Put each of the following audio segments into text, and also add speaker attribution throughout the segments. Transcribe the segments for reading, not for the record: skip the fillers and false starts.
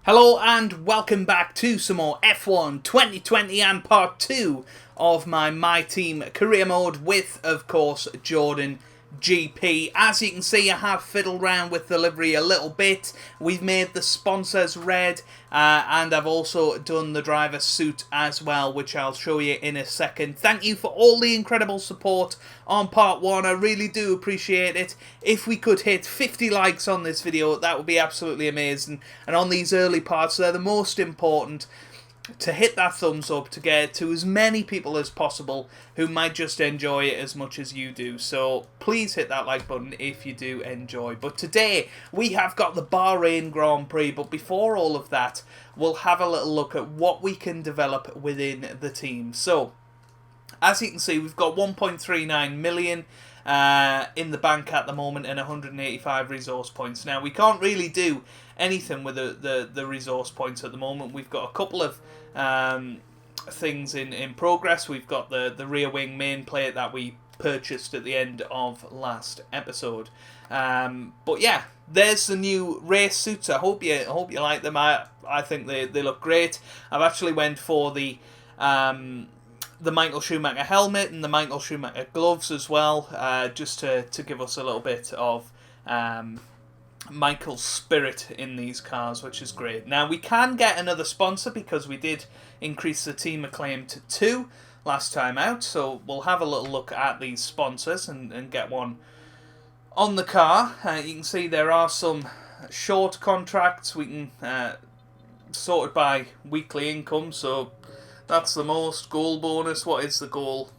Speaker 1: Hello and welcome back to some more F1 2020 and part 2 of my team career mode with, of course, Jordan GP. As you can see, I have fiddled around with the livery a little bit. We've made the sponsors red and I've also done the driver suit as well, which I'll show you in a second. Thank you for all the incredible support on part 1. I really do appreciate it. If we could hit 50 likes on this video, that would be absolutely amazing. And on these early parts, they're the most important, to hit that thumbs up to get to as many people as possible who might just enjoy it as much as you do. So please hit that like button if you do enjoy. But today we have got the Bahrain Grand Prix, but before all of that we'll have a little look at what we can develop within the team. So as you can see, we've got 1.39 million in the bank at the moment and 185 resource points. Now, we can't really do anything with the resource points at the moment. We've got a couple of things in progress. We've got the rear wing main plate that we purchased at the end of last episode. But yeah, there's the new race suits. I hope you like them. I think they look great. I've actually went for the Michael Schumacher helmet and the Michael Schumacher gloves as well, just to give us a little bit of Michael's spirit in these cars, which is great. Now, we can get another sponsor because we did increase the team acclaim to 2 last time out, so we'll have a little look at these sponsors and get one on the car. You can see there are some short contracts. We can sort it by weekly income, so that's the most. Goal bonus, what is the goal?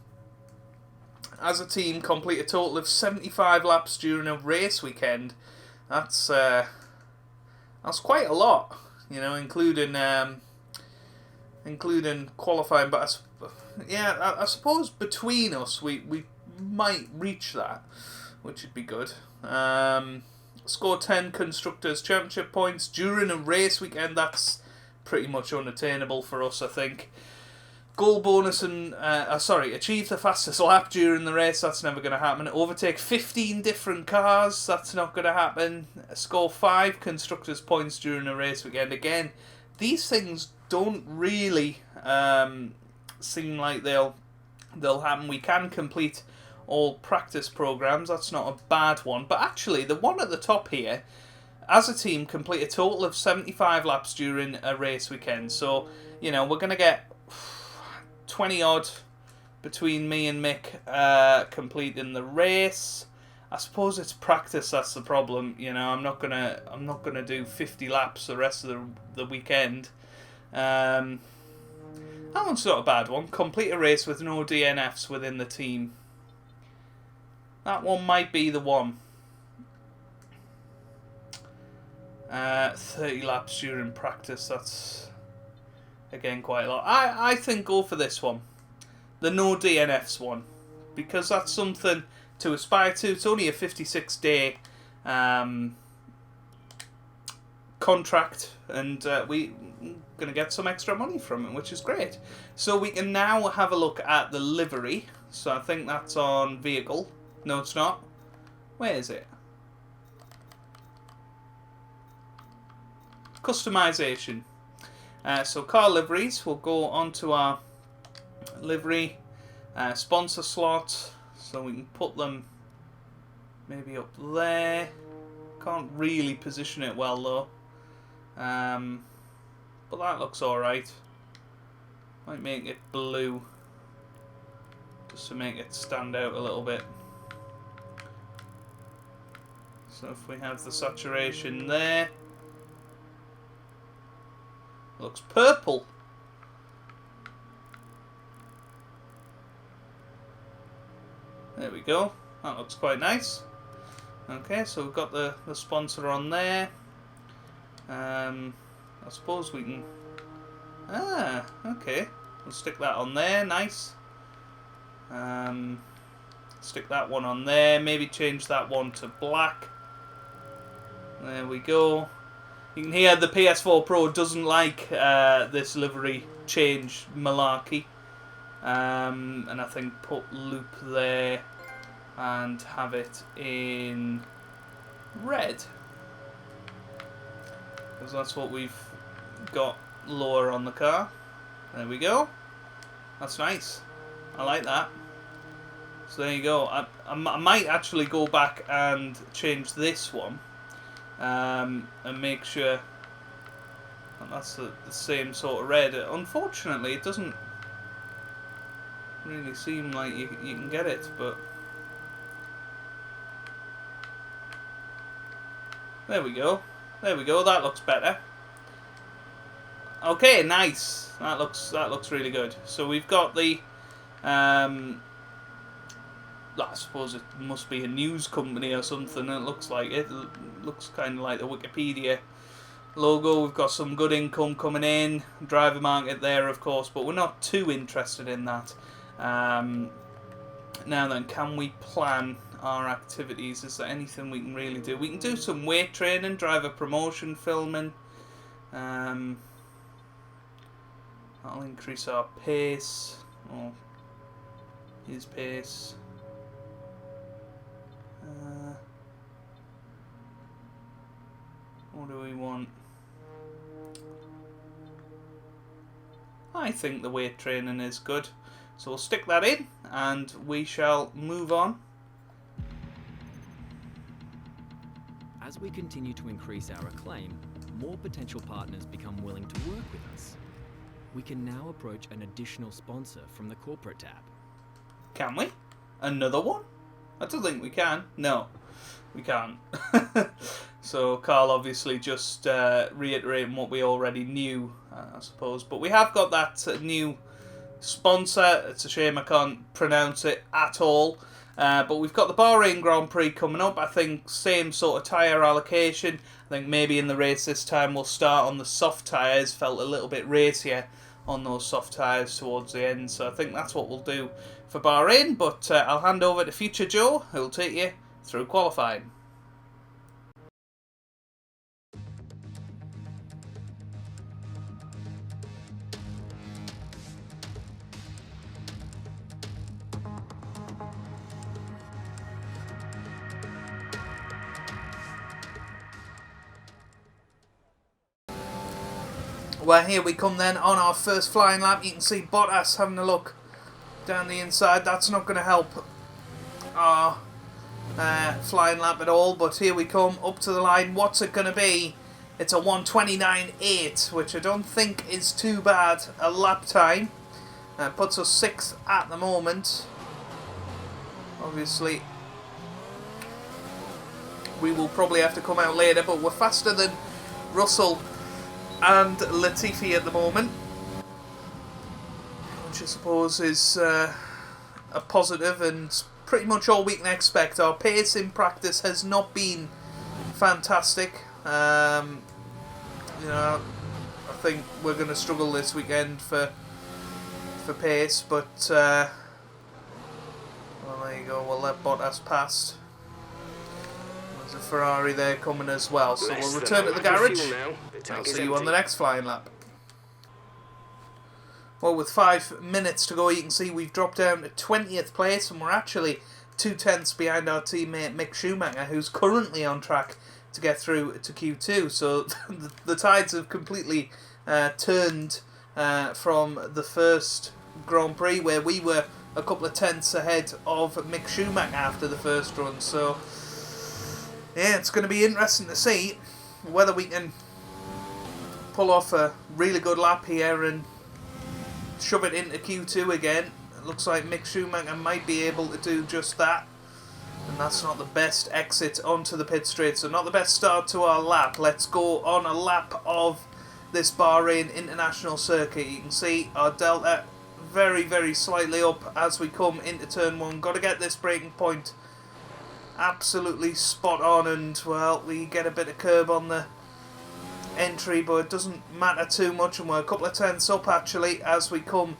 Speaker 1: As a team, complete a total of 75 laps during a race weekend. That's quite a lot, you know, including qualifying. But I suppose between us we might reach that, which would be good. Score 10 Constructors' Championship points during a race weekend. That's pretty much unattainable for us, I think. Goal bonus and achieve the fastest lap during the race. That's never going to happen. Overtake 15 different cars. That's not going to happen. Score 5 constructors' points during a race weekend. Again, these things don't really seem like they'll happen. We can complete all practice programs. That's not a bad one. But actually, the one at the top here, as a team, complete a total of 75 laps during a race weekend. So, you know, we're going to get 20 odd between me and Mick completing the race. I suppose it's practice that's the problem. You know, I'm not gonna do 50 laps the rest of the weekend. That one's not a bad one. Complete a race with no DNFs within the team. That one might be the one. 30 laps during practice. That's again quite a lot. I think go for this one, the no DNFs one, because that's something to aspire to. It's only a 56-day contract, and we're going to get some extra money from it, which is great. So we can now have a look at the livery. So I think that's on vehicle. No, it's not. Where is it? Customization. So car liveries, we'll go onto our livery sponsor slot, so we can put them maybe up there. Can't really position it well though, but that looks alright. Might make it blue just to make it stand out a little bit. So if we have the saturation there, looks purple. There we go. That looks quite nice. Okay, so we've got the sponsor on there. I suppose we can... okay. We'll stick that on there. Nice. Stick that one on there. Maybe change that one to black. There we go. You can hear the PS4 Pro doesn't like this livery change malarkey. And I think put loop there and have it in red, because that's what we've got lower on the car. There we go. That's nice. I like that. So there you go. I might actually go back and change this one and make sure that that's the same sort of red. Unfortunately, it doesn't really seem like you can get it, but there we go. There we go. That looks better. Okay, nice. That looks really good. So we've got the I suppose it must be a news company or something. It looks like it. It looks kind of like the Wikipedia logo. We've got some good income coming in. Driver market there, of course, but we're not too interested in that. Now then, can we plan our activities? Is there anything we can really do? We can do some weight training, driver promotion, filming. That'll increase our pace. Oh, his pace. What do we want? I think the weight training is good. So we'll stick that in and we shall move on.
Speaker 2: As we continue to increase our acclaim, more potential partners become willing to work with us. We can now approach an additional sponsor from the corporate tab. Can
Speaker 1: we? Another one? I don't think we can. No, we can't. So Carl obviously just reiterating what we already knew, I suppose. But we have got that new sponsor. It's a shame I can't pronounce it at all. But we've got the Bahrain Grand Prix coming up. I think same sort of tyre allocation. I think maybe in the race this time we'll start on the soft tyres. Felt a little bit racier on those soft tyres towards the end. So I think that's what we'll do for Bahrain. But I'll hand over to Future Joe, who'll take you through qualifying. Well, here we come then on our first flying lap. You can see Bottas having a look down the inside. That's not going to help our flying lap at all. But here we come up to the line. What's it going to be? It's a 1:29.8, which I don't think is too bad a lap time. Puts us 6th at the moment. Obviously, we will probably have to come out later, but we're faster than Russell and Latifi at the moment, which I suppose is a positive and pretty much all we can expect. Our pace in practice has not been fantastic. I think we're going to struggle this weekend for pace, but well, there you go. We'll let Bottas past. There's a Ferrari there coming as well, so we'll return to the garage. I'll see you on the next flying lap. Well, with 5 minutes to go, you can see we've dropped down to 20th place, and we're actually 2/10 behind our teammate Mick Schumacher, who's currently on track to get through to Q2. So the tides have completely turned from the first Grand Prix, where we were a couple of tenths ahead of Mick Schumacher after the first run. So yeah, it's going to be interesting to see whether we can pull off a really good lap here and shove it into Q2 again. It looks like Mick Schumacher might be able to do just that, and that's not the best exit onto the pit straight, so not the best start to our lap. Let's go on a lap of this Bahrain International Circuit. You can see our delta very, very slightly up as we come into turn 1. Got to get this braking point absolutely spot on, and well, we get a bit of curb on the entry, but it doesn't matter too much, and we're a couple of tenths up actually as we come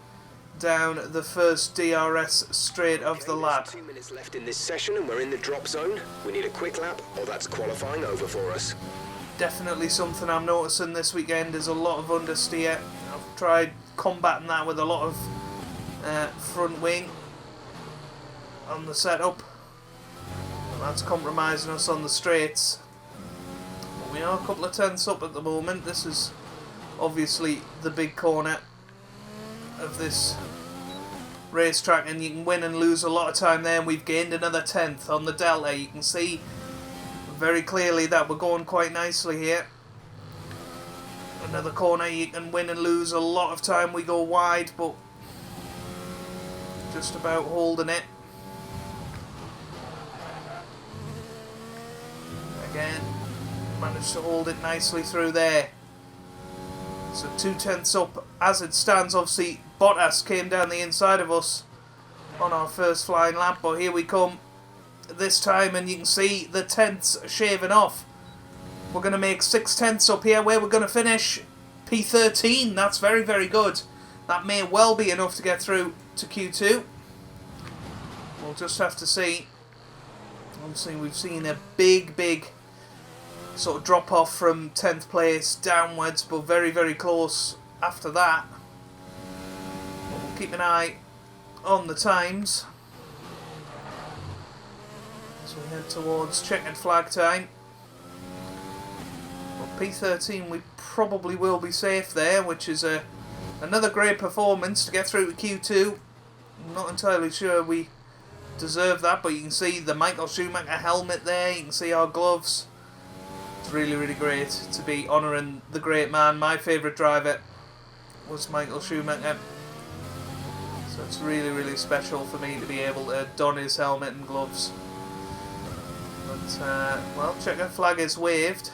Speaker 1: down the first DRS straight of the lap.
Speaker 3: 2 minutes left in this session and we're in the drop zone. We need a quick lap or that's qualifying over for us.
Speaker 1: Definitely something I'm noticing this weekend is a lot of understeer. I've tried combating that with a lot of front wing on the setup. That's compromising us on the straights. We are a couple of tenths up at the moment. This is obviously the big corner of this racetrack, and you can win and lose a lot of time there. And we've gained another 10th on the Delta. You can see very clearly that we're going quite nicely here. Another corner, you can win and lose a lot of time. We go wide, but just about holding it. Again, managed to hold it nicely through there. So 2/10 up as it stands. Obviously, Bottas came down the inside of us on our first flying lap, but here we come this time, and you can see the tenths shaving off. We're going to make 6/10 up here, where we're going to finish P13. That's very, very good. That may well be enough to get through to Q2. We'll just have to see. Obviously, we've seen a big sort of drop off from 10th place downwards, but very, very close after that. We'll keep an eye on the times as we head towards checkered flag time. P13, we probably will be safe there, which is another great performance to get through to Q2. I'm not entirely sure we deserve that, but you can see the Michael Schumacher helmet there, you can see our gloves. It's really, really great to be honouring the great man. My favourite driver was Michael Schumacher, so it's really, really special for me to be able to don his helmet and gloves. But, well, checkered flag is waved.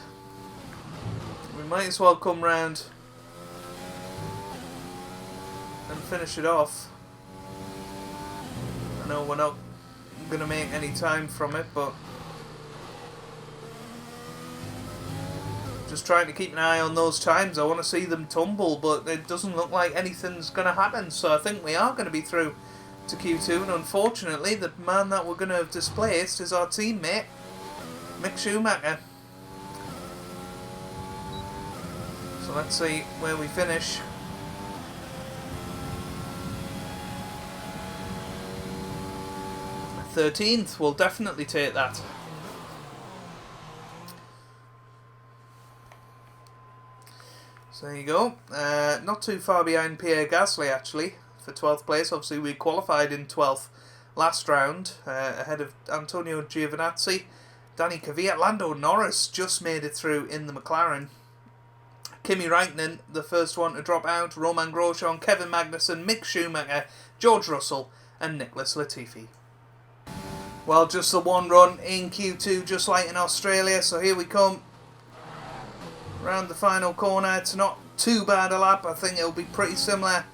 Speaker 1: We might as well come round and finish it off. I know we're not going to make any time from it, but just trying to keep an eye on those times. I want to see them tumble, but it doesn't look like anything's going to happen, so I think we are going to be through to Q2, and unfortunately the man that we're going to have displaced is our teammate Mick Schumacher. So let's see where we finish. 13th, we'll definitely take that. So there you go. Not too far behind Pierre Gasly actually for 12th place. Obviously we qualified in 12th last round, ahead of Antonio Giovinazzi, Danny Kvyat. Lando Norris just made it through in the McLaren. Kimi Räikkönen, the first one to drop out, Romain Grosjean, Kevin Magnussen, Mick Schumacher, George Russell and Nicholas Latifi. Well, just the one run in Q2, just like in Australia, so here we come. Round the final corner, it's not too bad a lap. I think it'll be pretty similar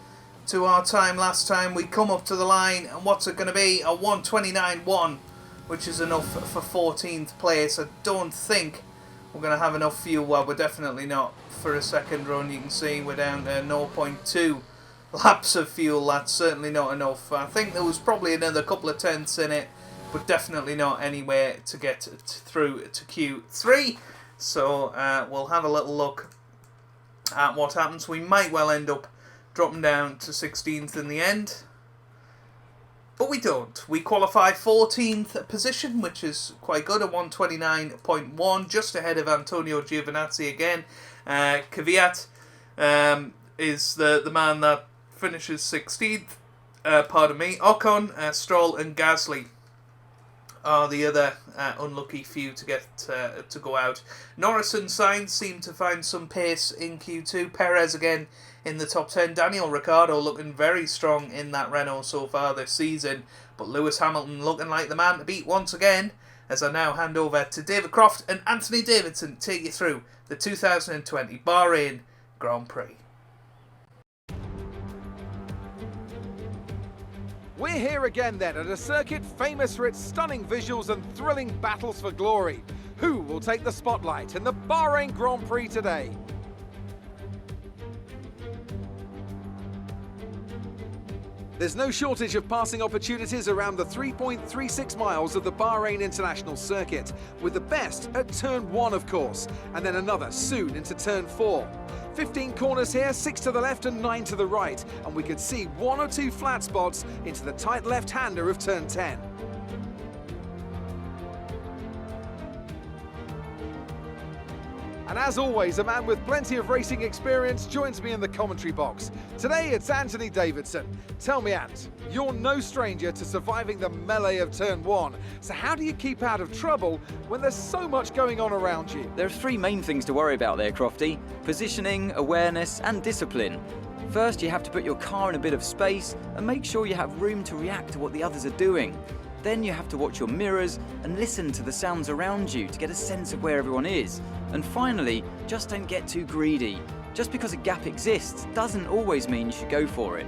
Speaker 1: to our time last time. We come up to the line, and what's it going to be? A 1:29.1, which is enough for 14th place. I don't think we're going to have enough fuel. Well, we're definitely not for a second run. You can see we're down to 0.2 laps of fuel. That's certainly not enough. I think there was probably another couple of tenths in it, but definitely not anywhere to get through to Q3. So we'll have a little look at what happens. We might well end up dropping down to 16th in the end, but we don't. We qualify 14th position, which is quite good, at 1:29.1, just ahead of Antonio Giovinazzi again. Kvyat is the man that finishes 16th. Pardon me. Ocon, Stroll and Gasly are the other unlucky few to get to go out. Norris and Sainz seem to find some pace in Q2. Perez again in the top 10. Daniel Ricciardo looking very strong in that Renault so far this season. But Lewis Hamilton looking like the man to beat once again, as I now hand over to David Croft and Anthony Davidson to take you through the 2020 Bahrain Grand Prix.
Speaker 4: We're here again then at a circuit famous for its stunning visuals and thrilling battles for glory. Who will take the spotlight in the Bahrain Grand Prix today? There's no shortage of passing opportunities around the 3.36 miles of the Bahrain International Circuit, with the best at turn 1 of course, and then another soon into turn 4. 15 corners here, 6 to the left and 9 to the right, and we could see 1 or 2 flat spots into the tight left-hander of turn 10. And as always, a man with plenty of racing experience joins me in the commentary box. Today it's Anthony Davidson. Tell me, Ant, you're no stranger to surviving the melee of turn 1. So how do you keep out of trouble when there's so much going on around you?
Speaker 5: There are three main things to worry about there, Crofty: positioning, awareness, and discipline. First, you have to put your car in a bit of space and make sure you have room to react to what the others are doing. Then you have to watch your mirrors and listen to the sounds around you to get a sense of where everyone is. And finally, just don't get too greedy. Just because a gap exists doesn't always mean you should go for it.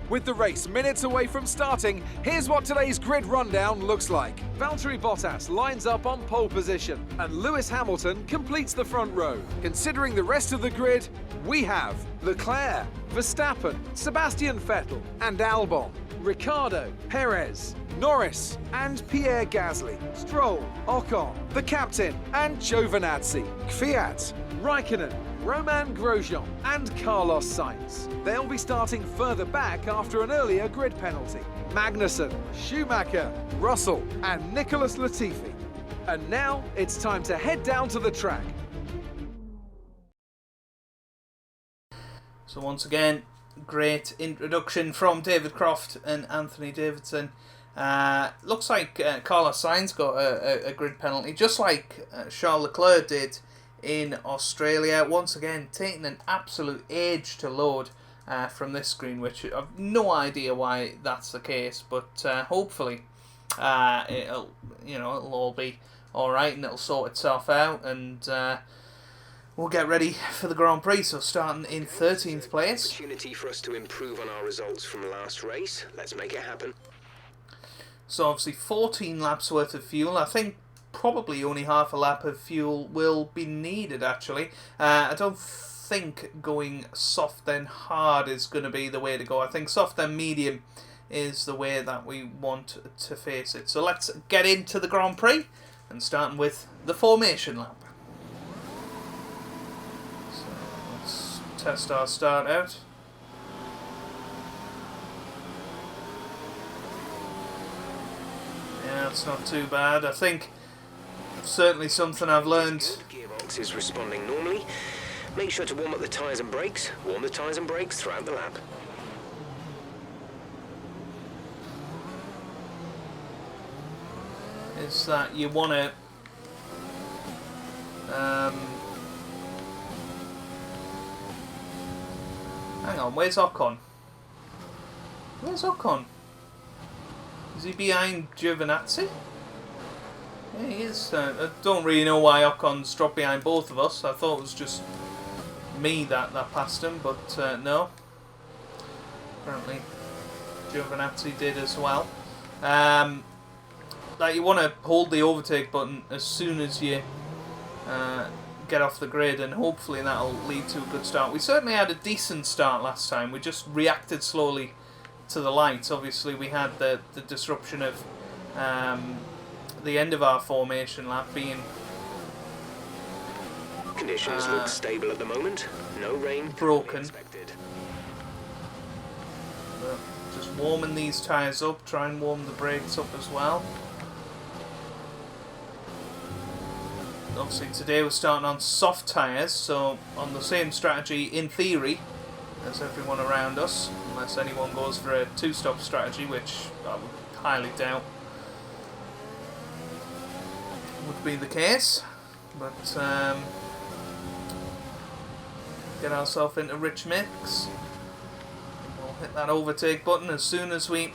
Speaker 4: With the race minutes away from starting, here's what today's grid rundown looks like. Valtteri Bottas lines up on pole position, and Lewis Hamilton completes the front row. Considering the rest of the grid, we have Leclerc, Verstappen, Sebastian Vettel, and Albon, Ricciardo, Perez, Norris, and Pierre Gasly, Stroll, Ocon, the captain, and Giovinazzi, Kvyat, Raikkonen, Romain Grosjean, and Carlos Sainz. They'll be starting further back after an earlier grid penalty. Magnussen, Schumacher, Russell, and Nicholas Latifi. And now it's time to head down to the track.
Speaker 1: So once again, great introduction from David Croft and Anthony Davidson. Looks like Carlos Sainz got a grid penalty, just like Charles Leclerc did in Australia. Once again, taking an absolute age to load from this screen, which I've no idea why that's the case, but hopefully it'll all be all right and it'll sort itself out, and we'll get ready for the Grand Prix. So starting in 13th place.
Speaker 3: Opportunity for us to improve on our results from last race. Let's make it happen.
Speaker 1: So obviously 14 laps worth of fuel. I think probably only half a lap of fuel will be needed, actually. I don't think going soft then hard is going to be the way to go. I think soft then medium is the way that we want to face it. So let's get into the Grand Prix, and starting with the formation lap. So let's test our start out. Yeah, it's not too bad. I think certainly something I've learned.
Speaker 3: Gearbox is responding normally. Make sure to warm up the tyres and brakes. Warm the tyres and brakes throughout the lap.
Speaker 1: Is that you want to hang on, where's Ocon? Where's Ocon? Is he behind Giovinazzi? Yeah, he is. I don't really know why Ocon's dropped behind both of us. I thought it was just me that passed him, but no. Apparently Giovinazzi did as well. Like, you want to hold the overtake button as soon as you get off the grid, and hopefully that'll lead to a good start. We certainly had a decent start last time. We just reacted slowly to the lights. Obviously we had the disruption of the end of our formation lap being
Speaker 3: conditions look stable at the moment. No rain
Speaker 1: broken.
Speaker 3: expected.
Speaker 1: But just warming these tyres up, try and warm the brakes up as well. Obviously today we're starting on soft tyres, so on the same strategy in theory as everyone around us, unless anyone goes for a two-stop strategy, which I would highly doubt would be the case. But get ourselves into rich mix. We'll hit that overtake button as soon as we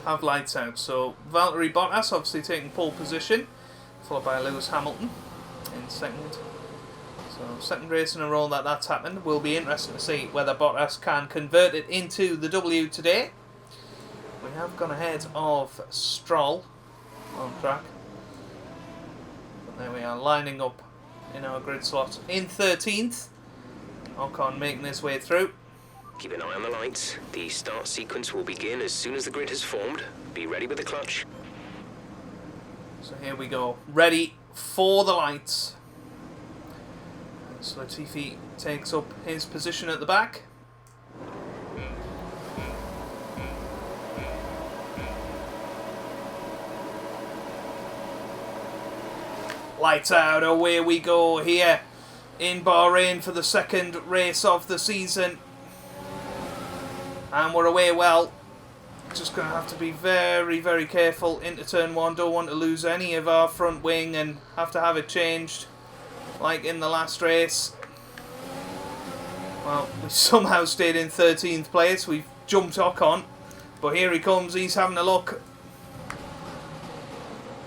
Speaker 1: have lights out. So Valtteri Bottas obviously taking pole position, followed by Lewis Hamilton in second. So second race in a row that's happened. Will be interesting to see whether Bottas can convert it into the W today. We have gone ahead of Stroll on track. But there we are, lining up in our grid slot in 13th. Ocon making his way through.
Speaker 3: Keep an eye on the lights. The start sequence will begin as soon as the grid has formed. Be ready with the clutch.
Speaker 1: So here we go, ready for the lights. So Latifi takes up his position at the back. lights out, away we go here in Bahrain for the second race of the season. And we're away well. Just going to have to be very, very careful into turn 1. Don't want to lose any of our front wing and have to have it changed like in the last race. Well, we somehow stayed in 13th place. We've jumped Ocon. But here he comes. He's having a look.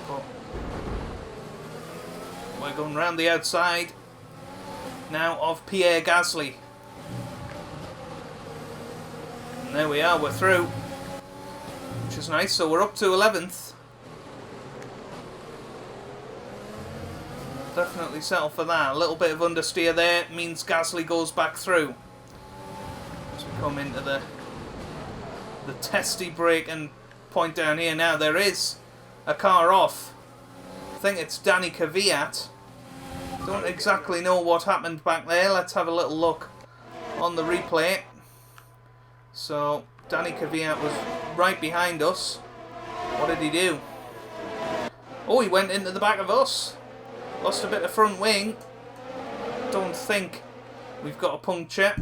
Speaker 1: But we're going round the outside now of Pierre Gasly. And there we are. We're through. Which is nice. So we're up to 11th. Definitely settle for that. A little bit of understeer there means Gasly goes back through. As we come into the testy break and point down here now, there is a car off. I think it's Danny Kvyat. Don't exactly know what happened back there. Let's have a little look on the replay. So Danny Kvyat was right behind us. What did he do? Oh, he went into the back of us. Lost a bit of front wing. Don't think we've got a puncture,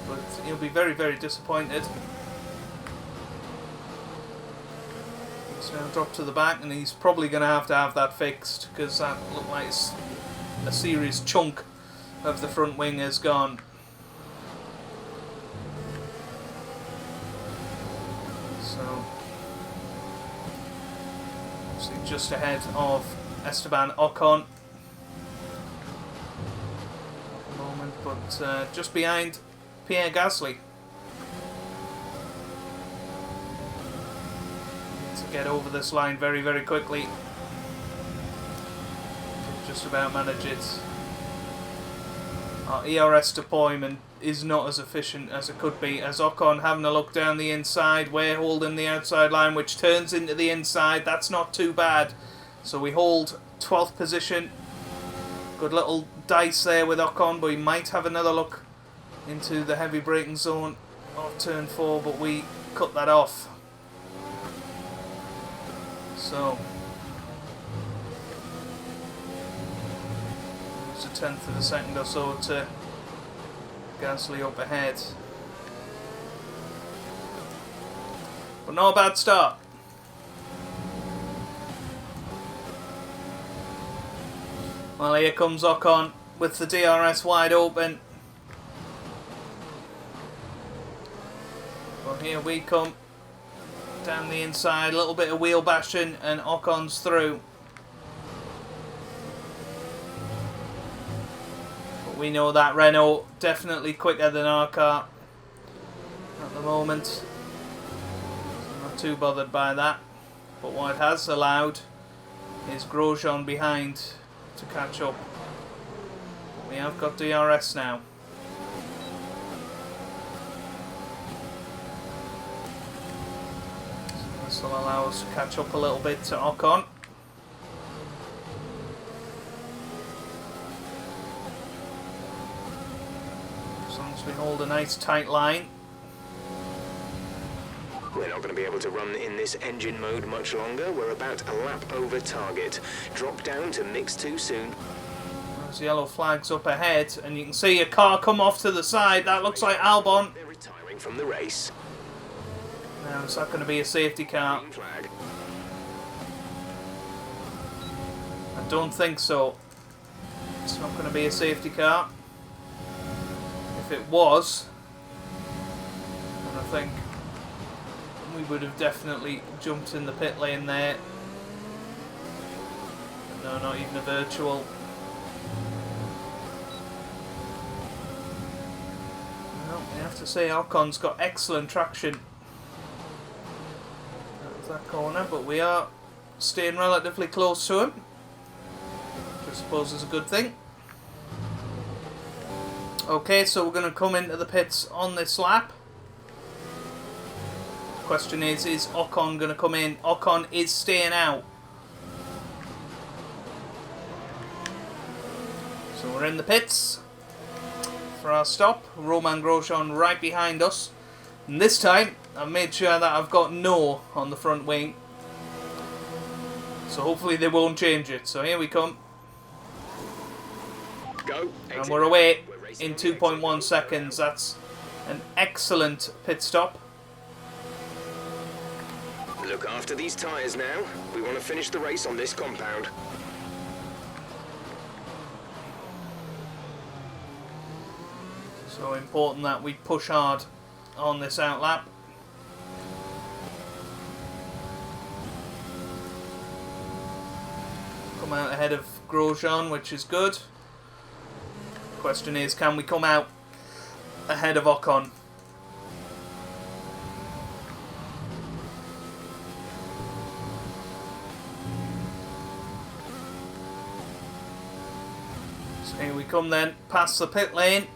Speaker 1: but he'll be very, very disappointed. He's now dropped to the back, and he's probably going to have that fixed, because that looked like a serious chunk of the front wing has gone. So, obviously just ahead of Esteban Ocon at the moment, but just behind Pierre Gasly. Need to get over this line very, very quickly. Just about manage it. Our ERS deployment is not as efficient as it could be, as Ocon having a look down the inside. We're holding the outside line, which turns into the inside. That's not too bad. So we hold 12th position. Good little dice there with Ocon, but he might have another look into the heavy braking zone of turn 4, but we cut that off. So it's a 10th of a second or so to Gasly up ahead. But not a bad start. Well, here comes Ocon with the DRS wide open. Well, here we come down the inside, a little bit of wheel bashing, and Ocon's through. But we know that Renault definitely quicker than our car at the moment. I'm not too bothered by that. But what it has allowed is Grosjean behind to catch up. We have got DRS now. So this will allow us to catch up a little bit to Ocon. As long as we hold a nice tight line.
Speaker 3: We're not going to be able to run in this engine mode much longer. We're about a lap over target. Drop down to mix too soon.
Speaker 1: There's yellow flags up ahead, and you can see a car come off to the side. That looks like Albon.
Speaker 3: They're retiring from the race.
Speaker 1: Now, is that going to be a safety car?
Speaker 3: Green flag.
Speaker 1: I don't think so. It's not going to be a safety car. If it was, then I think we would have definitely jumped in the pit lane there. No, not even a virtual. Well, I have to say Ocon's got excellent traction out of that corner, but we are staying relatively close to him, which I suppose is a good thing. Okay, so we're going to come into the pits on this lap. Question is Ocon going to come in? Ocon is staying out. So we're in the pits for our stop. Romain Grosjean right behind us. And this time, I've made sure that I've got no on the front wing. So hopefully they won't change it. So here we come.
Speaker 3: Go.
Speaker 1: And we're away in 2.1 seconds. That's an excellent pit stop.
Speaker 3: Look after these tyres now. We want to finish the race on this compound.
Speaker 1: So important that we push hard on this outlap. Come out ahead of Grosjean, which is good. Question is, can we come out ahead of Ocon? So here we come then, past the pit lane.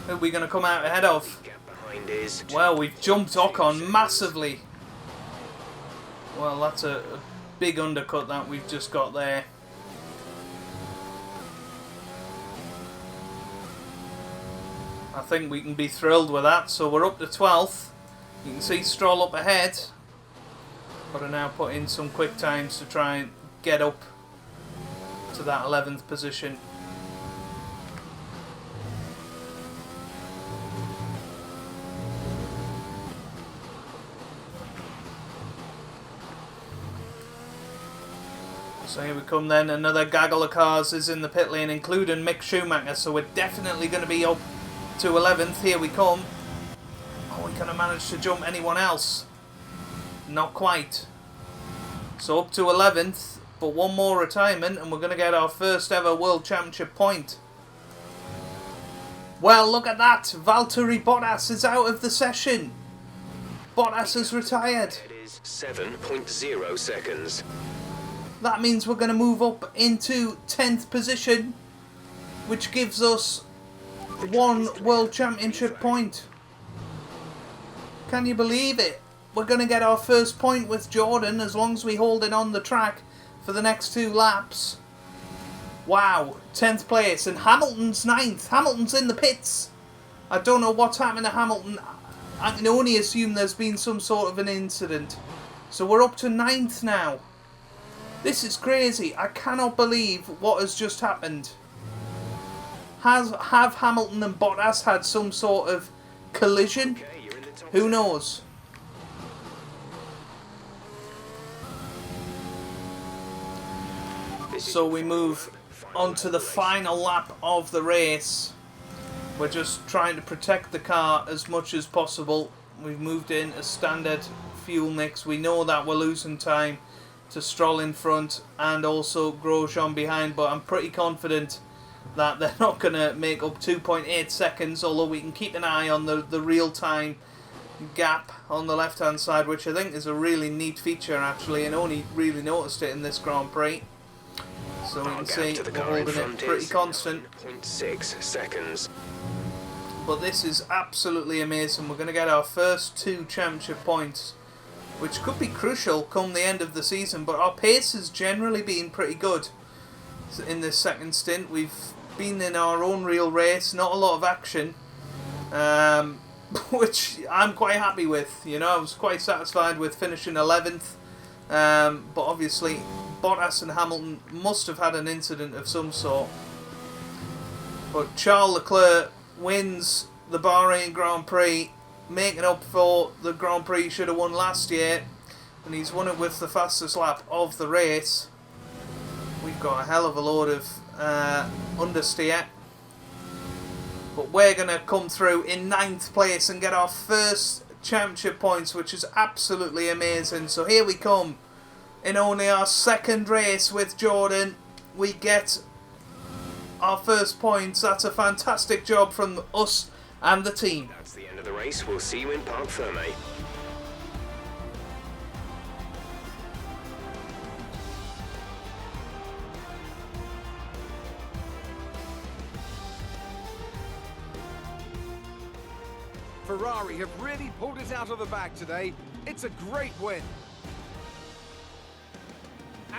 Speaker 1: Who are we going to come out ahead of?
Speaker 3: Gap behind is...
Speaker 1: Well, we've jumped Ocon massively. Well, that's a big undercut that we've just got there. I think we can be thrilled with that. So we're up to 12th. You can see Stroll up ahead. Got to now put in some quick times to try and get up to that 11th position. So here we come then, another gaggle of cars is in the pit lane, including Mick Schumacher, so we're definitely going to be up to 11th. Here we come. Oh, we couldn't manage to jump anyone else. Not quite. So up to 11th, but one more retirement and we're going to get our first ever World Championship point. Well, look at that. Valtteri Bottas is out of the session. Bottas has retired.
Speaker 3: It is 7.0 seconds.
Speaker 1: That means we're going to move up into 10th position, which gives us one World Championship point. Can you believe it? We're going to get our first point with Jordan as long as we hold it on the track for the next 2 laps. Wow, 10th place, and Hamilton's 9th. Hamilton's in the pits. I don't know what's happened to Hamilton. I can only assume there's been some sort of an incident. So we're up to 9th now. This is crazy. I cannot believe what has just happened. Have Hamilton and Bottas had some sort of collision? Who knows? So we move on to the final lap of the race. We're just trying to protect the car as much as possible. We've moved in a standard fuel mix. We know that we're losing time to Stroll in front and also Grosjean behind, but I'm pretty confident that they're not going to make up 2.8 seconds, although we can keep an eye on the real-time gap on the left-hand side, which I think is a really neat feature actually, and only really noticed it in this Grand Prix. So we can see we're holding it pretty constant.
Speaker 3: 0.6 seconds.
Speaker 1: But this is absolutely amazing. We're going to get our first 2 championship points, which could be crucial come the end of the season, but our pace has generally been pretty good in this second stint. We've been in our own real race, not a lot of action, which I'm quite happy with. You know, I was quite satisfied with finishing 11th, but obviously Bottas and Hamilton must have had an incident of some sort. But Charles Leclerc wins the Bahrain Grand Prix, making up for the Grand Prix he should have won last year, and he's won it with the fastest lap of the race. We've got a hell of a load of understeer, but we're going to come through in 9th place and get our first championship points, which is absolutely amazing. So here we come. In only our second race with Jordan, we get our first points. That's a fantastic job from us and the team.
Speaker 3: That's the end of the race. We'll see you in Parc Fermé.
Speaker 4: Ferrari have really pulled it out of the bag today. It's a great win.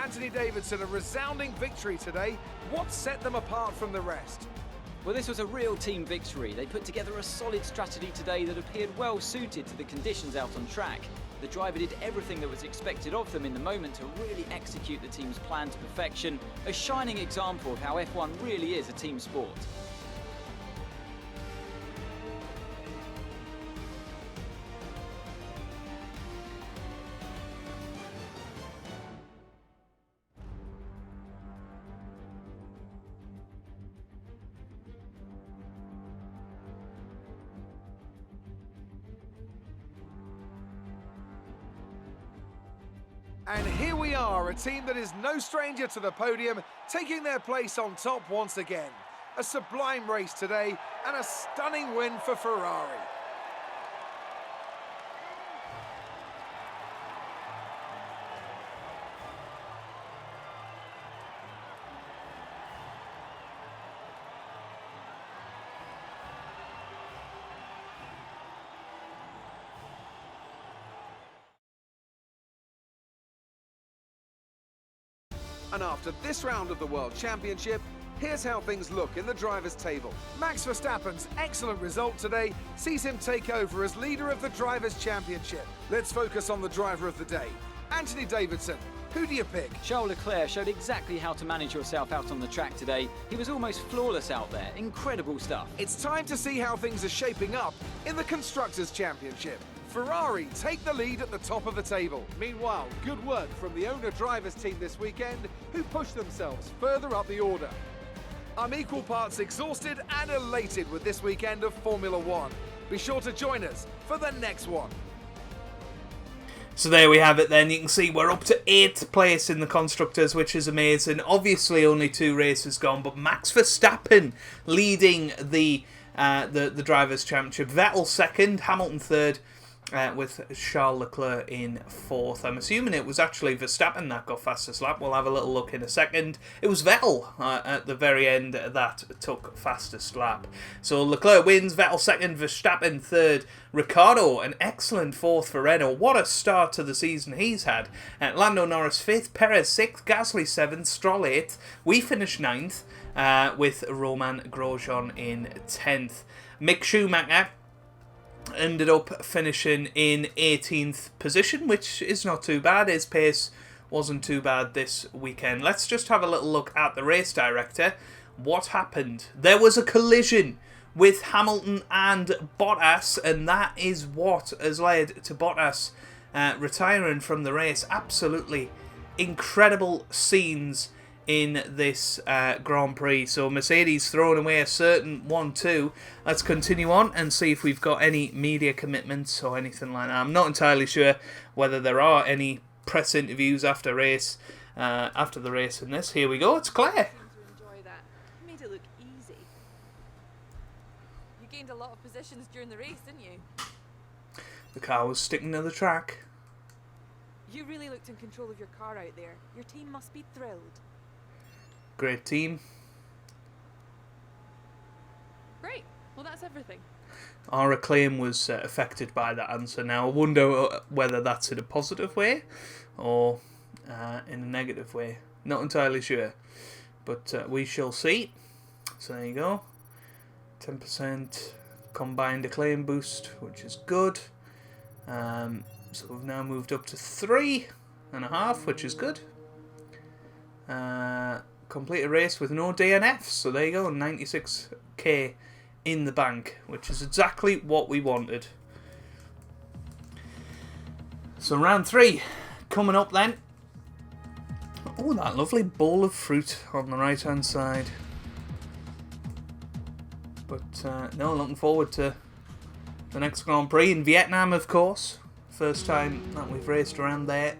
Speaker 4: Anthony Davidson, a resounding victory today. What set them apart from the rest?
Speaker 5: Well, this was a real team victory. They put together a solid strategy today that appeared well suited to the conditions out on track. The driver did everything that was expected of them in the moment to really execute the team's plan to perfection, a shining example of how F1 really is a team sport.
Speaker 4: And here we are, a team that is no stranger to the podium, taking their place on top once again. A sublime race today and a stunning win for Ferrari. And after this round of the World Championship, here's how things look in the drivers' table. Max Verstappen's excellent result today sees him take over as leader of the Drivers' Championship. Let's focus on the driver of the day, Anthony Davidson. Who do you pick?
Speaker 5: Charles Leclerc showed exactly how to manage yourself out on the track today. He was almost flawless out there. Incredible stuff.
Speaker 4: It's time to see how things are shaping up in the Constructors' Championship. Ferrari take the lead at the top of the table. Meanwhile, good work from the owner-drivers team this weekend, who pushed themselves further up the order. I'm equal parts exhausted and elated with this weekend of Formula One. Be sure to join us for the next one.
Speaker 1: So there we have it then. You can see we're up to 8th place in the Constructors, which is amazing. Obviously only 2 races gone, but Max Verstappen leading the Drivers' Championship. Vettel 2nd, Hamilton 3rd, with Charles Leclerc in 4th. I'm assuming it was actually Verstappen that got fastest lap. We'll have a little look in a second. It was Vettel at the very end that took fastest lap. So Leclerc wins, Vettel 2nd, Verstappen 3rd, Ricciardo an excellent 4th for Renault. What a start to the season he's had. Lando Norris 5th, Perez 6th, Gasly 7th, Stroll 8th. We finished 9th with Romain Grosjean in 10th. Mick Schumacher ended up finishing in 18th position, which is not too bad. His pace wasn't too bad this weekend. Let's just have a little look at the race director. What happened? There was a collision with Hamilton and Bottas, and that is what has led to Bottas retiring from the race. Absolutely incredible scenes in this Grand Prix. So Mercedes throwing away a certain 1-2. Let's continue on and see if we've got any media commitments or anything like that. I'm not entirely sure whether there are any press interviews after the race in this. Here we go, it's Claire.
Speaker 6: To enjoy that. You made it look easy. You gained a lot of positions during the race, didn't you?
Speaker 1: The car was sticking to the track.
Speaker 6: You really looked in control of your car out there. Your team must be thrilled.
Speaker 1: Great team.
Speaker 6: Great. Well, that's everything.
Speaker 1: Our acclaim was affected by that answer. Now, I wonder whether that's in a positive way or in a negative way. Not entirely sure. But we shall see. So there you go. 10% combined acclaim boost, which is good. So we've now moved up to 3.5, which is good. Complete a race with no DNFs, so there you go, 96k in the bank, which is exactly what we wanted. So round 3 coming up then. Oh, that lovely bowl of fruit on the right hand side. But no, looking forward to the next Grand Prix in Vietnam, of course. First time that we've raced around there.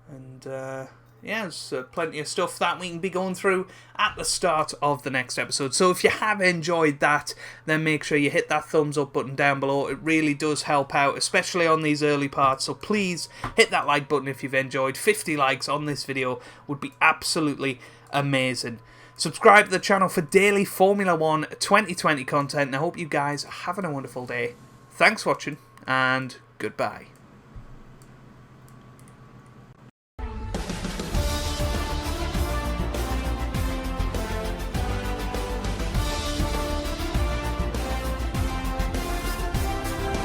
Speaker 1: And yeah, there's plenty of stuff that we can be going through at the start of the next episode. So if you have enjoyed that, then make sure you hit that thumbs up button down below. It really does help out, especially on these early parts. So please hit that like button if you've enjoyed. 50 likes on this video would be absolutely amazing. Subscribe to the channel for daily Formula 1 2020 content. And I hope you guys are having a wonderful day. Thanks for watching, and goodbye.